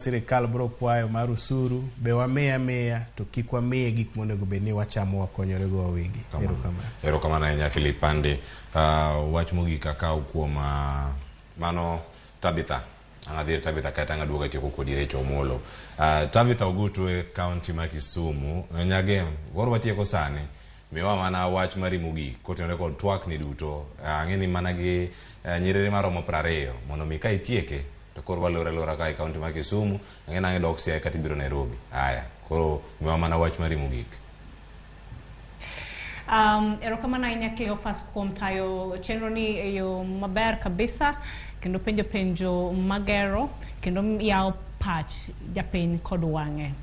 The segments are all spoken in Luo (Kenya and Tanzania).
Sirkal bro kwayo mar usuru be wamiya to kik wamiye gik monego bedni wachamo wakonyore go wawegi. Erokamano ahinya Philip Pande. Wach mogik akaw kuom mano Tabitha. Anadhir Tabitha kata ngaduoga tieko kodi recho molo. Tabitha Ogutu e kaonti ma Kisumu. Nyage gor watieko sani. Miwa mana wach mari mogik kotenore kod twak ni duto. Ng'eni mana gi nyiriri maromo 20 mondo mi ka itieke to kor walora ka kaunti ma Kisumu ng'ena dok sia kati biro Nairobi. Aya koro miwa mana wach mari mogik. Erokamano ahinya Cleophas kuom tayo chenro ni yo maber kabisa kendo penjo magero kendo yawo pach japiny kod wang'e.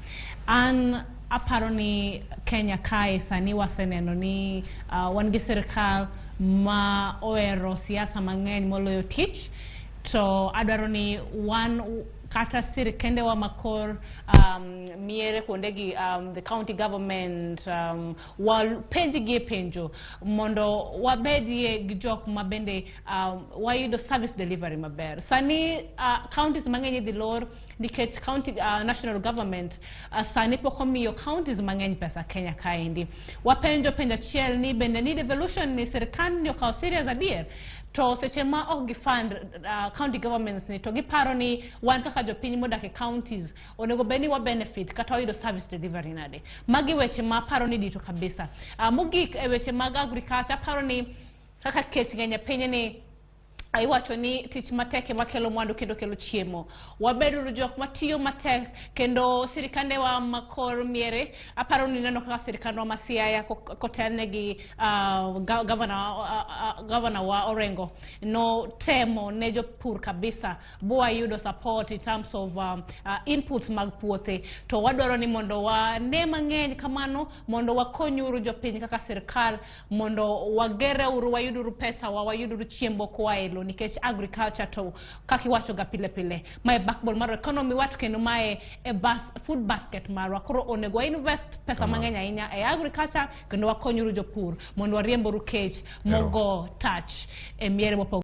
An aparo ni Kenya kae sani waseneno ni wan gi sirkal ma ohero siasa mang'eny moloyo tich, to adwaro ni wan kata sirkende wa makor miere kuondegi the county government wal penjo mondo wabedie gi jok mabende wayudo service delivery maber. Sani counties mang'eny dhi lor nikech county national government sani pok omiyo counties mang'eny pesa Kenya kaendi. Wapenjo achiel ni bende ni devolution ni sirkand ni okaw serious adier, to seche ma ok gifund county governments ni to giparo ni wan kaka jopiny modak e counties onego bedni wa benefit kata wayudo service delivery nade. Magi weche ma paro ni dito kabisa. Mogik e weche mag agriculture paro ni kaka kech ng'eny e piny ni iwacho ni tich matek ema kelo mwandu kendo kelo chiemo. Wabedo jok matiyo matek kendo sirikande wa makor miere aparo ni neno kaka sirikande wa Siaya kotelne gi governor wa Orengo no temo ne jopur kabisa bo ayudo support in terms of inputs mag puothe. To wadwaro ni mondo wa ne mang'eny kamano mondo wakonyuru jopiny kaka sirkal mondo wagere uru wayuduru pesa wayuduru chiembo kwa elo nikech agriculture to kaki wacho ga pile my backbone mar economy wat kendo mae food basket marwa. Koro onego invest pesa mang'eny ahinya e agriculture kendo wakonyuru jopur mondo wariemboru kech mogo touch e miere